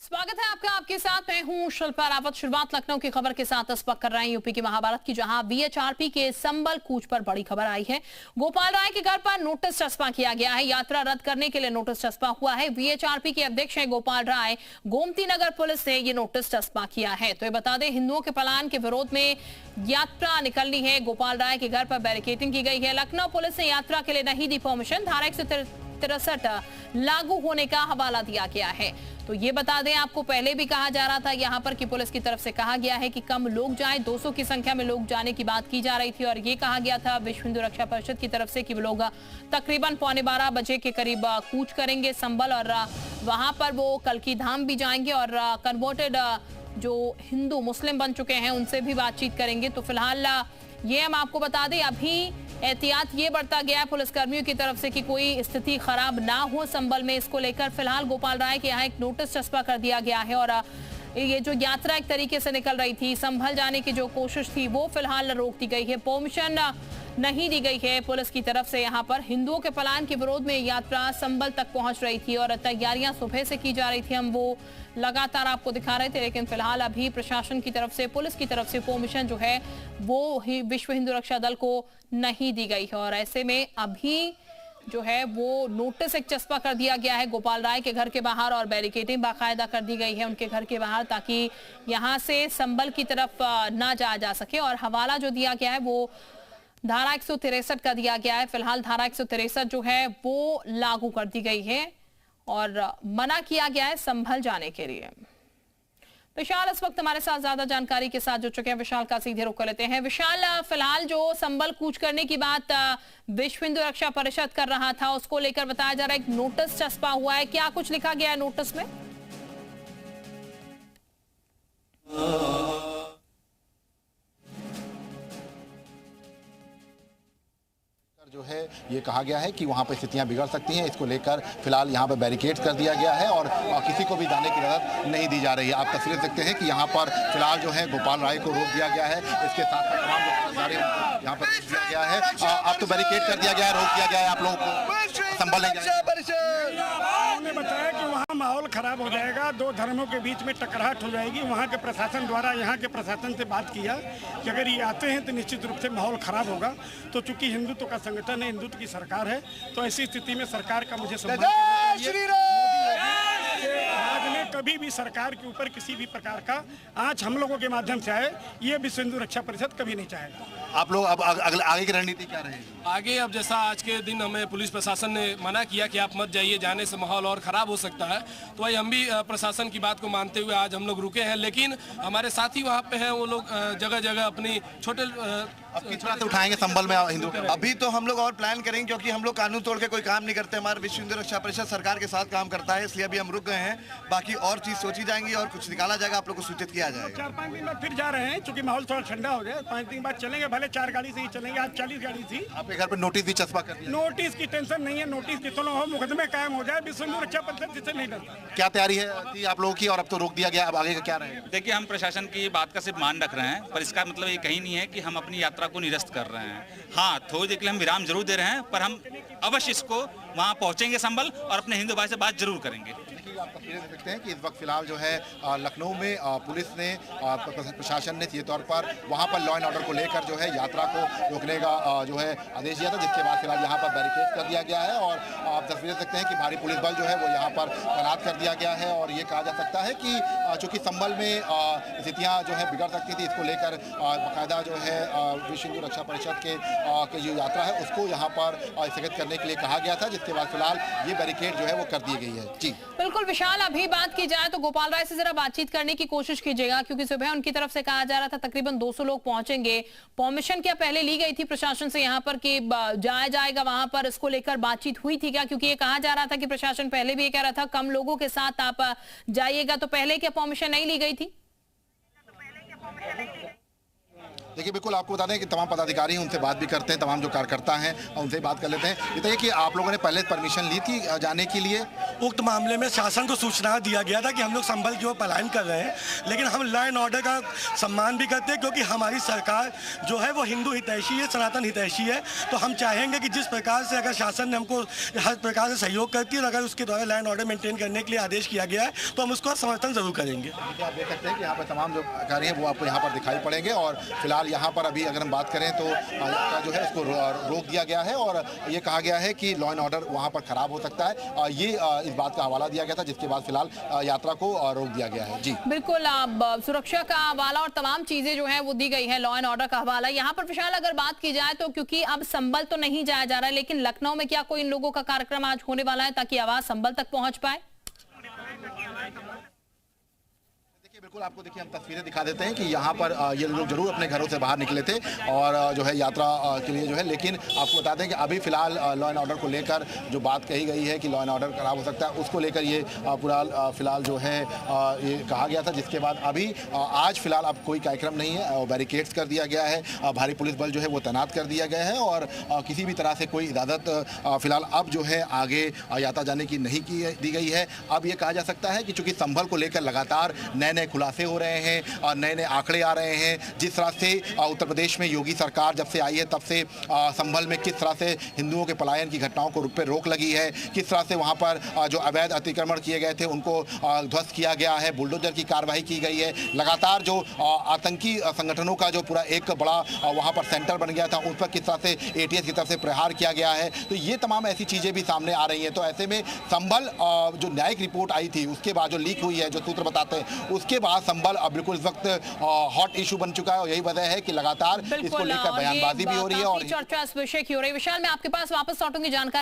स्वागत है आपका। आपके साथ मैं हूं शिल्पा रावत। शुरुआत लखनऊ की खबर के साथ इस वक्त कर रहे हैं यूपी के महाभारत की, जहां वीएचआरपी के संबल कूच पर बड़ी खबर आई है। गोपाल राय के घर पर नोटिस चस्पा किया गया है। यात्रा रद्द करने के लिए नोटिस चस्पा हुआ है। वीएचआरपी के अध्यक्ष हैं गोपाल राय। गोमती नगर पुलिस ने ये नोटिस चस्पा किया है। तो ये बता दें, हिंदुओं के पलायन के विरोध में यात्रा निकलनी है। गोपाल राय के घर पर बैरिकेडिंग की गई है। लखनऊ पुलिस ने यात्रा के लिए नहीं दी परमिशन। धारा 163 लागू होने का हवाला दिया गया है। तो ये बता दें, आपको पहले भी कहा जा रहा था यहाँ पर कि पुलिस की तरफ से कहा गया है कि कम लोग जाएं। 200 की संख्या में लोग जाने की बात की जा रही थी और ये कहा गया था विश्व हिंदू रक्षा परिषद की तरफ से कि वो लोग तकरीबन 12:15 बजे के करीब कूच करेंगे संबल, और वहां पर वो कल्की धाम भी जाएंगे और कन्वर्टेड जो हिंदू मुस्लिम बन चुके हैं उनसे भी बातचीत करेंगे। तो फिलहाल ये हम आपको बता दें, अभी एहतियात ये बढ़ता गया है पुलिसकर्मियों की तरफ से कि कोई स्थिति खराब ना हो संबल में। इसको लेकर फिलहाल गोपाल राय के यहाँ एक नोटिस चस्पा कर दिया गया है और ये जो यात्रा एक तरीके से निकल रही थी, संभल जाने की जो कोशिश थी वो फिलहाल रोक दी गई है। परमिशन नहीं दी गई है पुलिस की तरफ से। यहाँ पर हिंदुओं के पलायन के विरोध में यात्रा संबल तक पहुंच रही थी और तैयारियां सुबह से की जा रही थी। हम वो लगातार आपको दिखा रहे थे, लेकिन फिलहाल अभी प्रशासन की तरफ से, पुलिस की तरफ से परमिशन जो है वो ही विश्व हिंदू रक्षा दल को नहीं दी गई है। और ऐसे में अभी जो है वो नोटिस एक चस्पा कर दिया गया है गोपाल राय के घर के बाहर और बैरिकेडिंग बाकायदा कर दी गई है उनके घर के बाहर, ताकि यहाँ से संबल की तरफ ना जाया जा सके। और हवाला जो दिया गया है वो धारा 163 का दिया गया है। फिलहाल धारा 163 जो है वो लागू कर दी गई है और मना किया गया है संभल जाने के लिए। विशाल इस वक्त हमारे साथ ज्यादा जानकारी के साथ जुड़ चुके हैं। विशाल का सीधे रुख कर लेते हैं। विशाल, फिलहाल जो संबल कूच करने की बात विश्व हिंदू रक्षा परिषद कर रहा था, उसको लेकर बताया जा रहा है एक नोटिस चस्पा हुआ है। क्या कुछ लिखा गया है नोटिस में? जो है ये कहा गया है कि वहाँ पर स्थितियां बिगड़ सकती हैं। इसको लेकर फिलहाल यहाँ पर बैरिकेड कर दिया गया है और किसी को भी जाने की इजाजत नहीं दी जा रही है। आप तस्वीरें देखते हैं कि यहाँ पर फिलहाल जो है गोपाल राय को रोक दिया गया है। इसके साथ साथ तमाम लोग सारे यहाँ पर रोक दिया गया है। अब तो बैरिकेड कर दिया गया है, रोक दिया गया है आप लोगों को संभल नहीं जाए। उन्होंने बताया कि वहाँ माहौल खराब हो जाएगा, दो धर्मों के बीच में टकराहट हो जाएगी। वहाँ के प्रशासन द्वारा यहाँ के प्रशासन से बात किया कि अगर ये आते हैं तो निश्चित रूप से माहौल खराब होगा। तो चूंकि हिंदुत्व का संगठन है, हिंदुत्व की सरकार है, तो ऐसी स्थिति में सरकार का मुझे सम्मान में कभी भी सरकार के ऊपर किसी भी प्रकार का आंच हम लोगों के माध्यम से आए, ये विश्व हिंदू रक्षा परिषद कभी नहीं चाहेगा। आप लोग अब आगे की रणनीति क्या रहेगी? आगे अब जैसा आज के दिन हमें पुलिस प्रशासन ने मना किया कि आप मत जाइए, जाने से माहौल और ख़राब हो सकता है, तो वही हम भी प्रशासन की बात को मानते हुए आज हम लोग रुके हैं। लेकिन हमारे साथी वहाँ पे हैं, वो लोग जगह जगह अपनी छोटे किस तरह से उठाएंगे संभल में हिंदू? अभी तो हम लोग और प्लान करेंगे, क्योंकि हम लोग कानून तोड़ के कोई काम नहीं करते। हमारा विश्व हिंदू रक्षा परिषद सरकार के साथ काम करता है, इसलिए अभी हम रुक गए हैं। बाकी और चीज सोची जाएंगी और कुछ निकाला जाएगा, आप लोग को सूचित किया जाएगा। 4-5 दिन बाद फिर जा रहे हैं, क्योंकि माहौल थोड़ा ठंडा हो जाए। 5 दिन बाद चलेंगे, भले 4 गाड़ी से ही चलेंगे। आज 40 गाड़ी थी। आपके घर पर नोटिस भी चस्पा कर दिया? नोटिस की टेंशन नहीं है, नोटिस जितना हो, मुकदमे कायम हो जाए। विश्व हिंदू रक्षा परिषद जिससे नहीं डरता। क्या तैयारी है थी आप लोगों की और अब तो रोक दिया गया, अब आगे का क्या रहेगा? देखिए, हम प्रशासन की बात का सिर्फ मान रख रहे हैं, पर इसका मतलब ये कहीं नहीं है कि हम अपनी यात्रा को निरस्त कर रहे हैं। हाँ, थोड़ी देर के लिए हम विराम जरूर दे रहे हैं, पर हम अवश्य इसको वहाँ पहुँचेंगे संभल और अपने हिंदू भाई से बात जरूर करेंगे। आप तस्वीरें देख सकते हैं कि इस वक्त फिलहाल जो है लखनऊ में पुलिस ने, प्रशासन ने सीधे तौर पर वहां पर लॉ एंड ऑर्डर को लेकर जो है यात्रा को रोकने का जो है आदेश दिया था, जिसके बाद फिलहाल यहां पर बैरिकेड कर दिया गया है। और आप तस्वीरें देखते हैं कि भारी पुलिस बल जो है वो यहाँ पर तैनात कर दिया गया है। और ये कहा जा सकता है कि चूँकि संभल में स्थितियाँ जो है बिगड़ सकती थी, इसको लेकर बाकायदा जो है विश्व हिंदू रक्षा परिषद के जो यात्रा है उसको यहाँ पर स्थगित करने के लिए कहा गया था, जिसके बाद फिलहाल ये बैरिकेड जो है वो कर दी गई है। जी बिल्कुल विशाल, अभी बात की जाए तो गोपाल राय से जरा बातचीत करने की कोशिश कीजिएगा, क्योंकि सुबह उनकी तरफ से कहा जा रहा था तकरीबन 200 लोग पहुंचेंगे। परमिशन क्या पहले ली गई थी प्रशासन से यहाँ पर कि जाया जाएगा वहां पर? इसको लेकर बातचीत हुई थी क्या? क्योंकि ये कहा जा रहा था कि प्रशासन पहले भी ये कह रहा था कम लोगों के साथ आप जाइएगा, तो पहले क्या परमिशन नहीं ली गई थी? देखिए बिल्कुल आपको बता दें कि तमाम पदाधिकारी हैं, उनसे बात भी करते हैं, तमाम जो कार्यकर्ता हैं उनसे बात कर लेते हैं। बताइए कि आप लोगों ने पहले परमिशन ली थी जाने के लिए? उक्त मामले में शासन को सूचना दिया गया था कि हम लोग संभल की ओर पलायन कर रहे हैं, लेकिन हम लॉ एंड ऑर्डर का सम्मान भी करते हैं क्योंकि हमारी सरकार जो है वो हिंदू हितैषी है, सनातन हितैषी है। तो हम चाहेंगे कि जिस प्रकार से अगर शासन ने हमको हर प्रकार से सहयोग करती है और अगर उसके द्वारा लॉ एंड ऑर्डर मेंटेन करने के लिए आदेश किया गया है तो हम उसका समर्थन जरूर करेंगे। आप देख सकते हैं कि यहाँ पर तमाम जो अधिकारी हैं वो आपको यहाँ पर दिखाई पड़ेंगे और फिलहाल यहाँ पर अभी अगर हम बात करें तो यात्रा जो है उसको रोक दिया गया है और ये कहा गया है कि लॉ एंड ऑर्डर वहाँ पर खराब हो सकता है। ये इस बात का हवाला दिया गया था जिसके बाद फिलहाल यात्रा को रोक दिया गया है। जी बिल्कुल, सुरक्षा का हवाला और तमाम चीजें जो है वो दी गई है, लॉ एंड ऑर्डर का हवाला। यहाँ पर विशाल अगर बात की जाए तो क्योंकि अब संभल तो नहीं जाया जा रहा है, लेकिन लखनऊ में क्या कोई इन लोगों का कार्यक्रम आज होने वाला है ताकि आवाज संभल तक पहुंच पाए? बिल्कुल आपको देखिए हम तस्वीरें दिखा देते हैं कि यहाँ पर ये लोग जरूर अपने घरों से बाहर निकले थे और जो है यात्रा के लिए जो है, लेकिन आपको बता दें कि अभी फिलहाल लॉ एंड ऑर्डर को लेकर जो बात कही गई है कि लॉ एंड ऑर्डर खराब हो सकता है, उसको लेकर ये पूरा फिलहाल जो है ये कहा गया था। जिसके बाद अभी आज फिलहाल अब कोई कार्यक्रम नहीं है, बैरिकेड्स कर दिया गया है, भारी पुलिस बल जो है वो तैनात कर दिया गया है और किसी भी तरह से कोई इजाज़त फिलहाल अब जो है आगे यात्रा जाने की नहीं दी गई है। अब ये कहा जा सकता है कि चूंकि संभल को लेकर लगातार नए खुलासे हो रहे हैं और नए नए आंकड़े आ रहे हैं, जिस तरह से उत्तर प्रदेश में योगी सरकार जब से आई है तब से संभल में किस तरह से हिंदुओं के पलायन की घटनाओं को पर रोक लगी है, किस तरह से वहां पर जो अवैध अतिक्रमण किए गए थे उनको ध्वस्त किया गया है, बुलडोजर की कार्रवाई की गई है, लगातार जो आतंकी संगठनों का जो पूरा एक बड़ा वहां पर सेंटर बन गया था उस पर किस तरह से एटीएस की तरफ से प्रहार किया गया है। तो ये तमाम ऐसी चीजें भी सामने आ रही हैं। तो ऐसे में संभल जो न्यायिक रिपोर्ट आई थी उसके बाद जो लीक हुई है, जो सूत्र बताते हैं, उसके बाद संभल अब बिल्कुल इस वक्त हॉट इशू बन चुका है और यही वजह है कि लगातार इसको लेकर बयानबाजी भी हो रही है और चर्चा इस विषय की हो रही है। विशाल, मैं आपके पास वापस लौटूंगी जानकारी